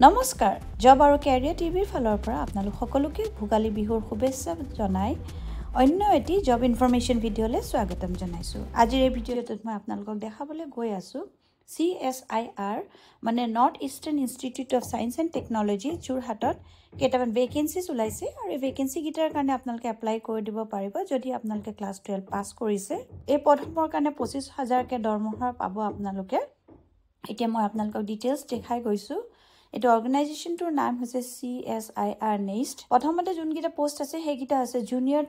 নমস্কাৰ জব আৰু কেৰিয়াৰ টিভিৰ ফালৰ পৰা আপোনালোক সকলোকে ভোগালী বিহুৰ শুভেচ্ছা জনাই অন্য এটি জব ইনফৰমেশ্যন ভিডিঅ'লৈ স্বাগতম জনাইছোঁ। আজিৰ এই ভিডিঅ'টোত মই আপোনালোকক দেখাবলৈ গৈ আছোঁ CSIR মানে north eastern institute of science and technology যোৰহাটত কেইটামান ভেকেঞ্চিজ ওলাইছে আৰু এই ভেকেঞ্চিকেইটাৰ কাৰণে আপোনালোকে এপ্লাই কৰি দিব পাৰিব যদি আপোনালোকে ক্লাছ 12 পাছ কৰিছে। এই পদসমূহৰ কাৰণে 25,000কে দৰমহা পাব আপোনালোকে। এতিয়া মই আপোনালোকক ডিটেইলছ দেখাই গৈছোঁ। এটা অৰ্গেনাইজেশ্যনটোৰ নাম হৈছে CSIR NEIST। প্ৰথমতে যোনকেইটা পোষ্ট আছে সেইকেইটা আছে জুনিয়ৰ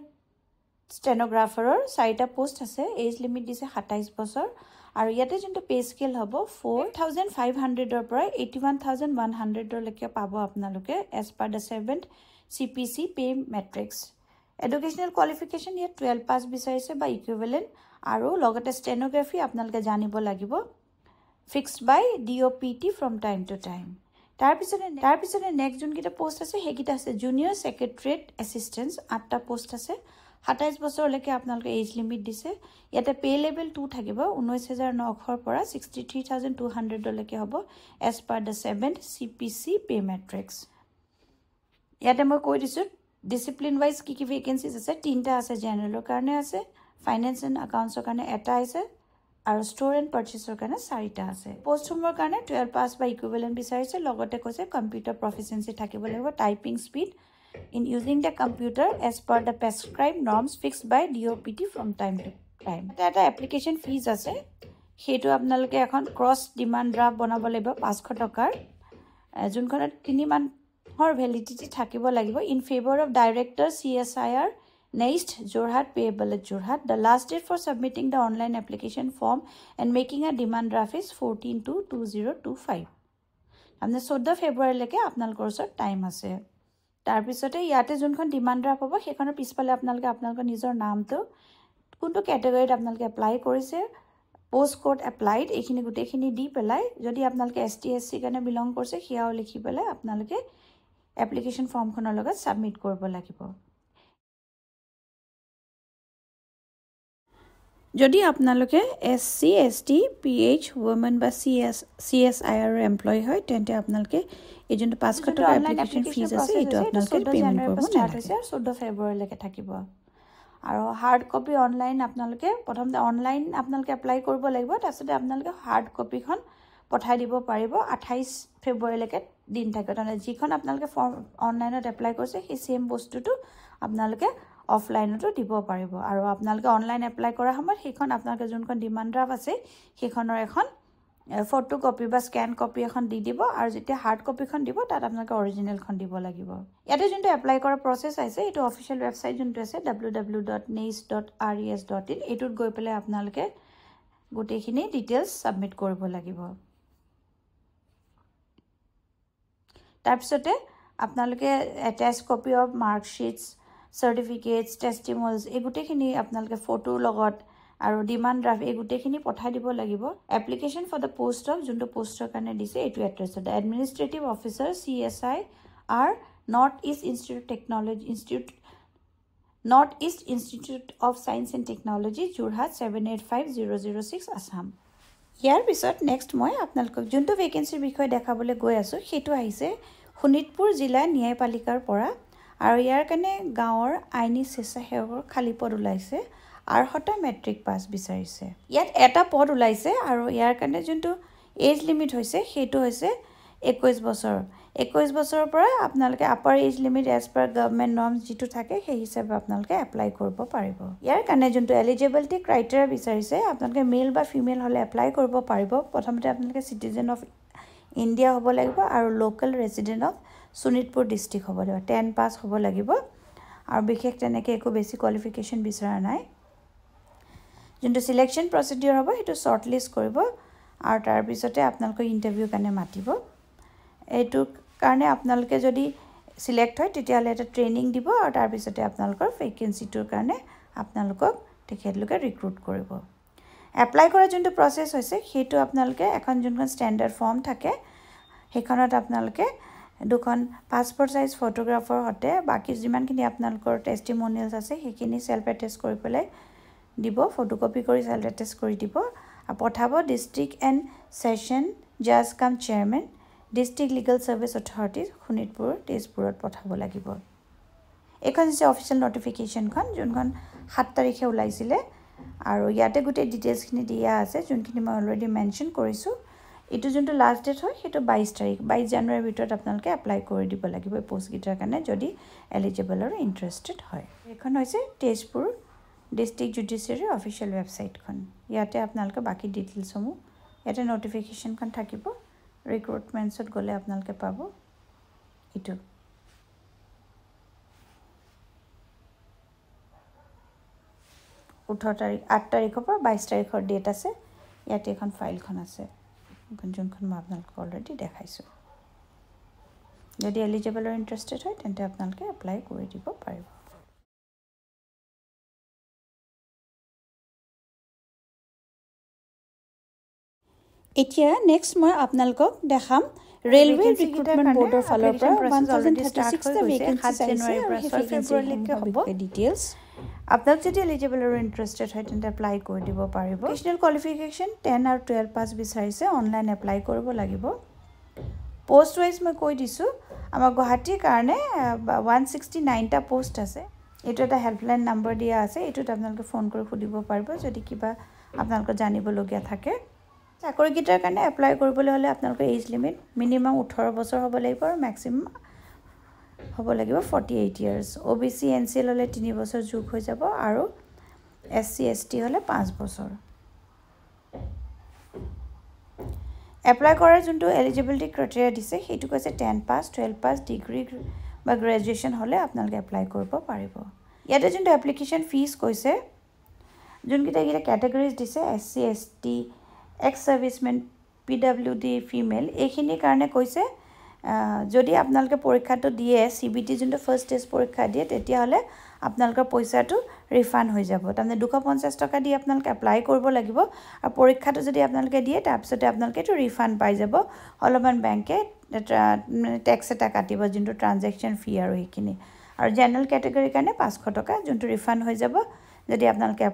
ষ্টেনোগ্ৰাফাৰৰ 4টা পোষ্ট আছে। এজ লিমিট দিছে 27 বছৰ আৰু ইয়াতে যোনটো পে স্কেল হ'ব 4,500ৰ পৰা 81,100লৈকে পাব আপোনালোকে as per the 7th CPC pay matrix. Educational qualification ইয়াত 12 পাছ বিচাৰিছে বা ইকুইভেলেণ্ট আৰু লগতে ষ্টেনোগ্ৰাফি আপোনালোকে জানিব লাগিব fixed by DOPT from time to time. তাৰপিছতে নেক্সট যোনকেইটা পোষ্ট আছে সেইকেইটা আছে জুনিয়ৰ ছেক্ৰেটৰিয়েট এছিষ্টেণ্ট 8টা পোষ্ট আছে। 27 বছৰলৈকে আপোনালোকে এজ লিমিট দিছে। ইয়াতে পে লেভেল 2 থাকিব 19,900ৰ পৰা 63,200লৈকে হ'ব as per the 7th CPC pay matrix. ইয়াতে মই কৈ দিছোঁ ডিচিপ্লিন ৱাইজ কি ভেকেঞ্চিজ আছে। 3টা আছে জেনেৰেলৰ কাৰণে আছে, ফাইনেন্স এণ্ড একাউণ্টছৰ কাৰণে 1টা আছে আৰু ষ্ট'ৰ এণ্ড পাৰ্চেছৰ কাৰণে 4টা আছে। পোষ্টসমূহৰ কাৰণে 12 পাছ বা ইকুইভেলেণ্ট বিচাৰিছে। লগতে কৈছে কম্পিউটাৰ প্ৰফিচিয়েঞ্চি থাকিব লাগিব, typing speed in using the computer as per the prescribed norms fixed by DOPT from time to time. এটা এপ্লিকেশ্যন ফিজ আছে, সেইটো আপোনালোকে এখন ক্ৰছ ডিমাণ্ড ড্ৰাফ্ট বনাব লাগিব 500 টকাৰ, যোনখনত 3 মাহৰ ভেলিডিটি থাকিব লাগিব। In favour of director CSIR NEIST Jorhat payable at Jorhat. The last date for submitting the online application form and making a demand draft is 14/2/2025. আপনি 14 ফেব্ৰুৱাৰীলৈকে আপোনালোকৰ ওচৰত টাইম আছে। তাৰপিছতে ইয়াতে যোনখন ডিমাণ্ড ড্ৰাফ্ট হ'ব সেইখনৰ পিছফালে আপোনালোকৰ নিজৰ নামটো, কোনটো কেটেগৰীত আপোনালোকে এপ্লাই কৰিছে, পোষ্ট কোড এপ্লাইড, এইখিনি গোটেইখিনি দি পেলাই যদি আপোনালোকে ST SC কাৰণে বিলং কৰিছে সেয়াও লিখি পেলাই আপোনালোকে এপ্লিকেশ্যন ফৰ্মখনৰ লগত ছাবমিট কৰিব লাগিব। যদি আপোনালোকে SC ST PH ওমেন বা CSIR এমপ্লয়ী হয় তেন্তে আপোনালোকে এই যোনটো 500 টকা এপ্লিকেশ্যন ফিজ আছে এইটো আপোনালোকে পে'মেণ্ট কৰিব নালাগে। 14 ফেব্ৰুৱাৰীলৈকে থাকিব আৰু হাৰ্ড কপি অনলাইন আপোনালোকে প্ৰথমতে অনলাইন আপোনালোকে এপ্লাই কৰিব লাগিব। তাৰপিছতে আপোনালোকে হাৰ্ড কপিখন পঠাই দিব পাৰিব। 28 ফেব্ৰুৱাৰীলৈকে দিন থাকে, তাৰমানে যিখন আপোনালোকে ফৰ্ম অনলাইনত এপ্লাই কৰিছে সেই ছেইম বস্তুটো আপোনালোকে অফলাইনতো দিব পাৰিব। আৰু আপোনালোকে অনলাইন এপ্লাই কৰাৰ সময়ত সেইখন আপোনালোকে যোনখন ডিমাণ্ড ড্ৰাফ্ট আছে সেইখনৰ এখন ফটো কপি বা স্কেন কপি এখন দি দিব আৰু যেতিয়া হাৰ্ড কপিখন দিব তাত আপোনালোকে অৰিজিনেলখন দিব লাগিব। ইয়াতে যোনটো এপ্লাই কৰাৰ প্ৰচেছ আছে এইটো অফিচিয়েল ৱেবছাইট যোনটো আছে www.neist.res.in, এইটোত গৈ পেলাই আপোনালোকে গোটেইখিনি ডিটেইলছ ছাবমিট কৰিব লাগিব। তাৰপিছতে আপোনালোকে এটাচ কপি অফ মাৰ্কশ্বিটছ, চাৰ্টিফিকেটছ, টেষ্টিমলছ এই গোটেইখিনি আপোনালোকে ফটোৰ লগত আৰু ডিমাণ্ড ড্ৰাফ্ট এই গোটেইখিনি পঠাই দিব লাগিব। Application for the post of যোনটো পোষ্টৰ কাৰণে দিছে এইটো এড্ৰেছত administrative officer CSIR north east institute of science and technology Jorhat 785006 Assam. ইয়াৰ পিছত নেক্সট মই আপোনালোকক যোনটো ভেকেঞ্চিৰ বিষয়ে দেখাবলৈ গৈ আছোঁ সেইটো আহিছে শোণিতপুৰ জিলা ন্যায়পালিকাৰ পৰা আৰু ইয়াৰ কাৰণে গাঁৱৰ আইনী স্বেচ্ছাসেৱকৰ খালী পদ ওলাইছে। 800টা মেট্ৰিক পাছ বিচাৰিছে। ইয়াত এটা পদ ওলাইছে আৰু ইয়াৰ কাৰণে যোনটো এজ লিমিট হৈছে সেইটো হৈছে 21 বছৰ। 21 বছৰৰ পৰা আপোনালোকে upper age limit as per government norms যিটো থাকে সেই হিচাপে আপোনালোকে এপ্লাই কৰিব পাৰিব। ইয়াৰ কাৰণে যোনটো এলিজিবিলিটি ক্ৰাইটেৰিয়া বিচাৰিছে আপোনালোকে মেল বা ফিমেল হ'লে এপ্লাই কৰিব পাৰিব। প্ৰথমতে আপোনালোকে চিটিজেন অফ ইণ্ডিয়া হ'ব লাগিব আৰু local resident of Sonitpur district হ'ব লাগিব, 10 পাছ হ'ব লাগিব আৰু বিশেষ তেনেকৈ একো বেছি কোৱালিফিকেশ্যন বিচৰা নাই। যোনটো চিলেকশ্যন প্ৰচিডিউৰ হ'ব সেইটো শ্বৰ্ট লিষ্ট কৰিব আৰু তাৰপিছতে আপোনালোকৰ ইণ্টাৰভিউৰ কাৰণে মাতিব। এইটোৰ কাৰণে আপোনালোকে যদি চিলেক্ট হয় তেতিয়াহ'লে এটা ট্ৰেইনিং দিব আৰু তাৰপিছতে আপোনালোকৰ ভেকেঞ্চিটোৰ কাৰণে আপোনালোকক তেখেতলোকে ৰিক্ৰুট কৰিব। এপ্লাই কৰা যোনটো প্ৰচেছ হৈছে সেইটো আপোনালোকে এখন যোনখন ষ্টেণ্ডাৰ্ড ফৰ্ম থাকে সেইখনত আপোনালোকে 2খন পাছপৰ্ট চাইজ ফটোগ্ৰাফৰ সৈতে বাকী যিমানখিনি আপোনালোকৰ টেষ্টিমনিয়েলছ আছে সেইখিনি ছেল্ফ এটেষ্ট কৰি পেলাই দিব, ফটোকপি কৰি ছেল্ফ এটেষ্ট কৰি দিব আৰু পঠাব ডিষ্ট্ৰিক্ট এণ্ড ছেশ্যন জাজ কাম chairman district legal service authority Sonitpur তেজপুৰত পঠাব লাগিব এইখন হৈছে অফিচিয়েল নটিফিকেশ্যনখন যোনখন 7 তাৰিখে ওলাইছিলে আৰু ইয়াতে গোটেই ডিটেইলছখিনি দিয়া আছে যোনখিনি মই অলৰেডি মেনশ্যন কৰিছোঁ এইটো যোনটো লাষ্ট ডেট হয় সেইটো 22 তাৰিখ 22 জানুৱাৰীৰ ভিতৰত আপোনালোকে এপ্লাই কৰি দিব লাগিব এই পোষ্টকেইটাৰ কাৰণে যদি এলিজিবল আৰু ইণ্টাৰেষ্টেড হয় এইখন হৈছে তেজপুৰ ডিষ্ট্ৰিক্ট জুডিচিয়াৰী অফিচিয়েল ৱেবছাইটখন ইয়াতে আপোনালোকে বাকি ডিটেইলছসমূহ ইয়াতে নটিফিকেশ্যনখন থাকিব ৰিক্ৰুটমেণ্টছত গ'লে আপোনালোকে পাব এইটো 8 তাৰিখৰ পৰা 22 তাৰিখৰ ডেট আছে ইয়াতে এখন ফাইলখন আছে যোনখন মই আপোনালোকক অলৰেডি দেখাইছোঁ যদি এলিজিবল আৰু ইণ্টাৰেষ্টেড হয় তেন্তে আপোনালোকে এপ্লাই কৰি দিব পাৰিব এতিয়া নেক্সট মই আপোনালোকক দেখাম ৰেলৱে ৰিক্ৰুটমেণ্ট বৰ্ডৰ ফালৰ পৰা 1036 টা ভেকেন্সি জানুৱাৰীৰ পৰা 6 ফেব্ৰুৱাৰীলৈকে হ'ব ডিটেইলছ আপোনালোক যদি এলিজিবল আৰু ইণ্টাৰেষ্টেড হয় তেন্তে এপ্লাই কৰি দিব পাৰিব এডুকেশ্যনেল কোৱালিফিকেশ্যন 10 আৰু 12 পাছ বিচাৰিছে অনলাইন এপ্লাই কৰিব লাগিব পোষ্ট ৱাইজ মই কৈ দিছোঁ আমাৰ গুৱাহাটীৰ কাৰণে 169 টা পোষ্ট আছে এইটো এটা হেল্পলাইন নম্বৰ দিয়া আছে এইটোত আপোনালোকে ফোন কৰি সুধিব পাৰিব যদি কিবা আপোনালোকৰ জানিবলগীয়া থাকে চাকৰিকেইটাৰ কাৰণে এপ্লাই কৰিবলৈ হ'লে আপোনালোকৰ এজ লিমিট মিনিমাম 18 বছৰ হ'ব লাগিব আৰু মেক্সিমাম হ'ব লাগিব 48 ইয়াৰ্ছ OBC NCL হ'লে 3 বছৰ যোগ হৈ যাব আৰু SC ST হ'লে 5 বছৰ এপ্লাই কৰাৰ যোনটো এলিজিবিলিটি ক্ৰাইটেৰিয়া দিছে সেইটো কৈছে 10 পাছ 12 পাছ ডিগ্ৰী বা গ্ৰেজুৱেশ্যন হ'লে আপোনালোকে এপ্লাই কৰিব পাৰিব ইয়াতে যোনটো এপ্লিকেশ্যন ফিজ কৈছে যোনকেইটা কেটেগৰিজ দিছে SC ST ex servicemen PWD female এইখিনিৰ কাৰণে কৈছে যদি আপোনালোকে পৰীক্ষাটো দিয়ে CBT যোনটো ফাৰ্ষ্ট টেষ্ট পৰীক্ষা দিয়ে তেতিয়া হলে আপোনালোকৰ পইচাটো ৰিফান্ড হৈ যাব তাৰমানে 250 টকা দি আপোনালোকে এপ্লাই কৰিব লাগিব আৰু পৰীক্ষাটো যদি আপোনালোকে দিয়ে তাৰপিছতে আপোনালোকে এটো ৰিফান্ড পাই যাব অলপমান বেংকে ট্যাক্স এটা কাটিব যোনটো ট্ৰানজাকচন ফি আৰু এইখিনি আৰু জেনাৰেল ক্যাটাগৰীৰ কাৰণে 500 টকা যোনটো ৰিফান্ড হৈ যাব যদি আপোনালোকে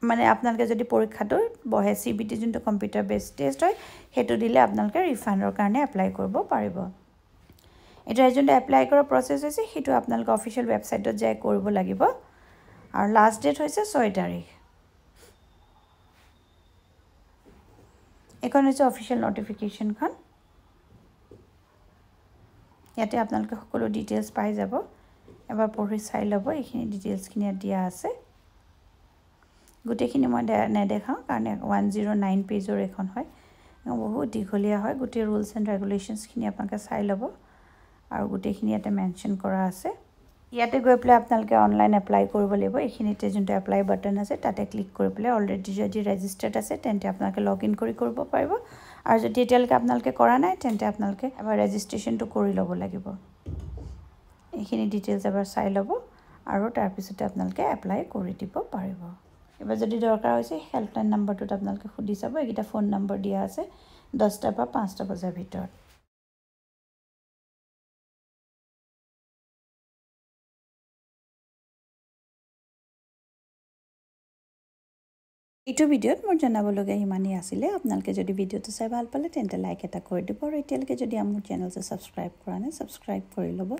মানে আপোনালোকে যদি পৰীক্ষাটো বহে CBT যোনটো কম্পিউটাৰ বেস টেষ্ট হয় হেতু দিলে আপোনালোকে ৰিফান্ডৰ কাৰণে এপ্লাই কৰিব পাৰিব এটা যোনটো এপ্লাই কৰাৰ প্ৰসেস হৈছে হেতু আপোনালোকে অফিচিয়েল ৱেবছাইটত যাই কৰিব লাগিব আৰু লাষ্ট ডেট হৈছে 6 তাৰিখ এখন হৈছে অফিচিয়েল নটিফিকেশ্যনখন ইয়াতে আপোনালোকে সকলো ডিটেইলছ পাই যাব এবাৰ পঢ়ি চাই ল'ব এইখিনি ডিটেইলছখিনি দিয়া আছে গুটেখিনি মই নেদেখাও কাৰণ 109 পেজৰ এখন হয় বহুত দীঘলীয়া হয় গুটে ৰুলছ এণ্ড ৰেগুলেশনছ খিনি আপোনালোকে চাই ল'ব আৰু গুটেখিনি ইয়াতে মেনশন কৰা আছে ইয়াতে গৈ প্লে আপোনালোকে অনলাইন এপ্লাই কৰিব লাগিব এইখিনিতে যোনটো এপ্লাই বাটন আছে তাতে ক্লিক কৰি প্লে অলৰেডি যদি ৰেজিষ্টাৰ্ড আছে তেন্তে আপোনালোকে লগইন কৰিব পাৰিব আৰু যদি এতিয়ালৈকে আপোনালোকে কৰা নাই তেন্তে আপোনালোকে এবাৰ ৰেজিষ্ট্ৰেচনটো কৰি ল'ব লাগিব এইখিনি ডিটেইলছ এবাৰ চাই ল'ব আৰু তাৰ পিছতে আপোনালোকে এপ্লাই কৰি দিব পাৰিব এবাৰ যদি দৰকাৰ হৈছে হেল্পলাইন নম্বৰটোত আপোনালোকে খুদি চাব এইটা ফোন নম্বৰ দিয়া আছে 10টা পৰা 5টা বজাৰ ভিতৰত এইটো ভিডিঅ'ত মোৰ জানাবলগীয়া ইমানেই আছিল আপোনালোকে যদি ভিডিঅ'টো চাই ভাল পালে তেন্তে লাইক এটা কৰি দিব আৰু এতিয়ালৈকে যদি আমাৰ চেনেলটো সাবস্ক্ৰাইব কৰা নাই সাবস্ক্ৰাইব কৰি ল'ব